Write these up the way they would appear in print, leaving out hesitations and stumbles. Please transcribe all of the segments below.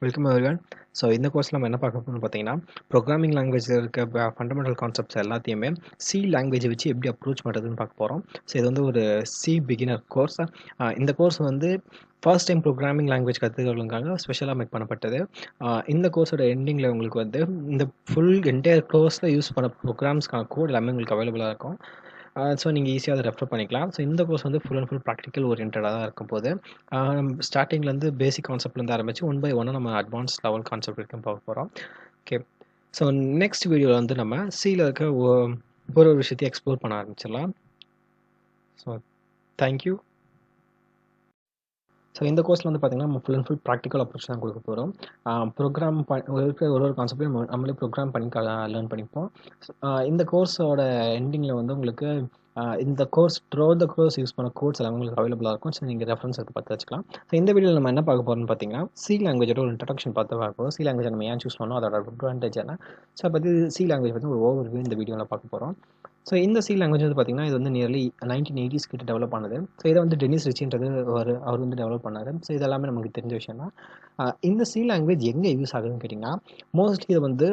Welcome everyone. So இந்த கோர்ஸில் நம்ம என்ன பார்க்க போகிறோம்னு பார்த்தீங்கன்னா, ப்ரோக்ராமிங் லாங்குவேஜில் இருக்க ஃபண்டமெண்டல் கான்செப்ட்ஸ் எல்லாத்தையுமே சி லாங்குவேஜை வச்சு எப்படி அப்ரோச் பண்ணுறதுன்னு பார்க்க போகிறோம். ஸோ இது வந்து ஒரு சி பிகினர் கோர்ஸ். இந்த கோர்ஸ் வந்து ஃபர்ஸ்ட் டைம் ப்ரோக்ராமிங் லாங்குவேஜ் கற்றுக்கிறவங்களுக்காக ஸ்பெஷலாக மேக் பண்ணப்பட்டது. இந்த கோர்ஸோட எண்டிங்கில் உங்களுக்கு வந்து இந்த ஃபுல் என்டையர் கோர்ஸில் யூஸ் பண்ண ப்ரோக்ராம்ஸ்க்கான கோட் எல்லாமே உங்களுக்கு அவைலபிளாக இருக்கும். ஸோ நீங்கள் ஈஸியாக அதை ரெஃபர் பண்ணிக்கலாம். ஸோ இந்த கோர்ஸ் வந்து ஃபுல் அண்ட் ஃபுல் ப்ராக்டிக்கல் ஓரியன்டாக தான் இருக்கும் போது ஸ்டார்டிங்லேருந்து பேசிக் கான்செப்ட்லேருந்து ஆரம்பித்து ஒன் பை ஒன்னாக நம்ம அட்வான்ஸ் லெவல் கான்செப்ட் வரைக்கும் பார்க்க போகிறோம். ஓகே, ஸோ நெக்ஸ்ட் வீடியோவில் வந்து நம்ம சியில் இருக்க ஒரு விஷயத்தையும் எக்ஸ்ப்ளோர் பண்ண ஆரம்பிச்சிடலாம். So thank you. ஸோ இந்த கோர்ஸில் வந்து பார்த்திங்கன்னா நம்ம full and full practical approach தான் கொடுக்க போகிறோம். ப்ரோக்ராம் இருக்கிற ஒரு கான்செப்டையும் நம்மளே ப்ரோக்ராம் பண்ணி லேர்ன் பண்ணிப்போம். இந்த கோர்ஸோட எண்டிங்கில் வந்து உங்களுக்கு இந்த course throat the course use பண்ண கோர்ஸ் எல்லாமே உங்களுக்கு அவைலபிளாக இருக்கும். ஸோ நீங்கள் ரெஃபரன்ஸ் எடுத்து பார்த்து வச்சுக்கலாம். ஸோ இந்த வீடியோவில் நம்ம என்ன பார்க்க போகிறோம்னு பார்த்தீங்கன்னா, சி லாங்குவேஜோட ஒரு இன்ட்ரடக்ஷன் பார்த்து பார்ப்போம். சி லாங்குவேஜ் நம்ம ஏன் சூஸ் பண்ணோம், அதோட அட்வான்டேஜ் என்ன. ஸோ பற்றி சி லாங்குவேஜ் பற்றி ஒரு ஓவர்வியூ இந்த வீடியோவில் பார்க்க போகிறோம். ஸோ இந்த சி லாங்குவேஜ் வந்து பார்த்திங்கன்னா, இது வந்து நியர்லி 1980s கிட்ட டெவலப் ஆனது. ஸோ இதை வந்து டெனிஸ் ரிச்சின்றது அவர் வந்து டெவலப் பண்ணார். ஸோ இதெல்லாமே நமக்கு தெரிஞ்ச விஷயம் தான். இந்த சி லாங்குவேஜ் எங்கே யூஸ் ஆகுதுன்னு கேட்டிங்கன்னா, மோஸ்ட்லி இது வந்து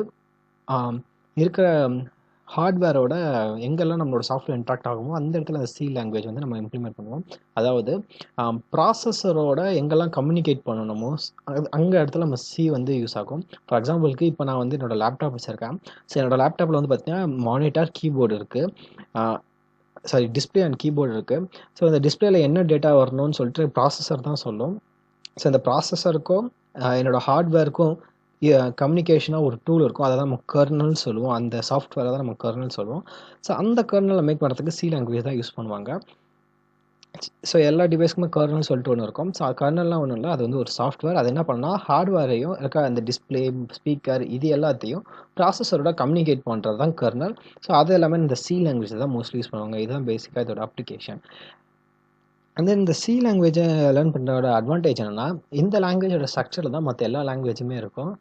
இருக்கிற ஹார்ட்வேரோட எங்கெல்லாம் நம்மளோட சாஃப்ட்வேர் இன்ட்ராக்ட் ஆகுமோ அந்த இடத்துல அந்த சி லாங்குவேஜ் வந்து நம்ம இம்ப்ளிமெண்ட் பண்ணுவோம். அதாவது ப்ராசஸரோட எங்கெல்லாம் கம்யூனிகேட் பண்ணணுமோ அங்கே இடத்துல நம்ம சி வந்து யூஸ் ஆகும். ஃபார் எக்ஸாம்பிளுக்கு இப்போ நான் வந்து என்னோடய லேப்டாப் வச்சுருக்கேன். ஸோ என்னோடய லேப்டாப்பில் வந்து பார்த்தீங்கன்னா மானிட்டர், கீபோர்டு இருக்குது, டிஸ்பிளே அண்ட் கீபோர்டு இருக்குது. ஸோ இந்த டிஸ்பிளேல என்ன டேட்டா வரணும்னு சொல்லிட்டு ப்ராசஸர் தான் சொல்லும். ஸோ இந்த ப்ராசஸருக்கும் என்னோடய ஹார்ட்வேருக்கும் கம்யூனிகேஷனாக ஒரு டூல் இருக்கும். அதை தான் நம்ம கர்னல் சொல்லுவோம். அந்த சாஃப்ட்வேரை தான் நம்ம கர்னல் சொல்லுவோம். ஸோ அந்த கர்னலை மேக் பண்ணுறதுக்கு சி லாங்குவேஜ் தான் யூஸ் பண்ணுவாங்க. ஸோ எல்லா டிவைஸ்க்குமே கர்னல் சொல்லிட்டு ஒன்று இருக்கும். ஸோ கர்னல்லாம் ஒன்றும் இல்லை, அது வந்து ஒரு சாஃப்ட்வேர். அது என்ன பண்ணால் ஹார்ட்வேரையும் இருக்க அந்த டிஸ்பிளே, ஸ்பீக்கர் இது எல்லாத்தையும் ப்ராசஸரோட கம்யூனிகேட் பண்ணுறது தான் கர்னல். ஸோ அது எல்லாமே இந்த சி லாங்குவேஜ் தான் மோஸ்ட்லி யூஸ் பண்ணுவாங்க. இதுதான் பேசிக்காக இதோட அப்ளிகேஷன். அண்ட் தென் இந்த சி லாங்குவேஜை லேர்ன் பண்ணுறதோட அட்வான்டேஜ் என்னென்னா, இந்த லாங்குவேஜோட ஸ்ட்ரக்சரில் தான் மற்ற எல்லா லாங்குவேஜுமே இருக்கும்.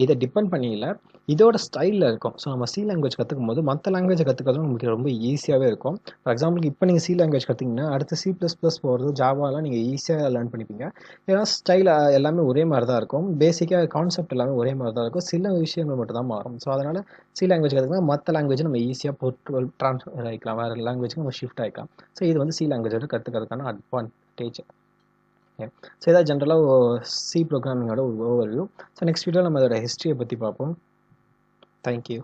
இதை டிபெண்ட் பண்ணி இல்லை, இதோட ஸ்டைலில் இருக்கும். ஸோ நம்ம சி லாங்குவேஜ் கற்றுக்கும் போது மற்ற லாங்குவேஜை கற்றுக்கிறதும் நமக்கு ரொம்ப ஈஸியாகவே இருக்கும். ஃபார் எக்ஸாம்பிளுக்கு இப்போ நீங்கள் சி லாங்குவேஜ் கற்றுக்கிங்கன்னா அடுத்து C++ போகிறது, ஜாவாலாம் நீங்கள் ஈஸியாக லேர்ன் பண்ணிப்பீங்க. ஏன்னா ஸ்டைல் எல்லாமே ஒரே மாதிரி தான் இருக்கும். பேசிக்காக கான்செப்ட் எல்லாமே ஒரே மாதிரி தான் இருக்கும். சில விஷயங்கள் மட்டும் தான் மாறும். ஸோ அதனால் சி லாங்குவேஜ் கற்றுக்கினா மற்ற லாங்குவேஜ் நம்ம ஈஸியாக ட்ரான்ஸ்ஃபர் ஆகிக்கலாம், வேறு லாங்குவேஜுக்கு நம்ம ஷிஃப்ட் ஆகிக்கலாம். ஸோ இது வந்து சி லாங்குவேஜோட கற்றுக்கிறதுக்கான அட்வான்டேஜ். ஸோ இதான் ஜென்ரலாக சி ப்ரோக்ராமிங்கோட ஒரு ஓவர்வியூ. ஸோ நெக்ஸ்ட் வீடியோவில் நம்ம அதோட ஹிஸ்ட்ரியை பற்றி பார்ப்போம். தேங்க்யூ.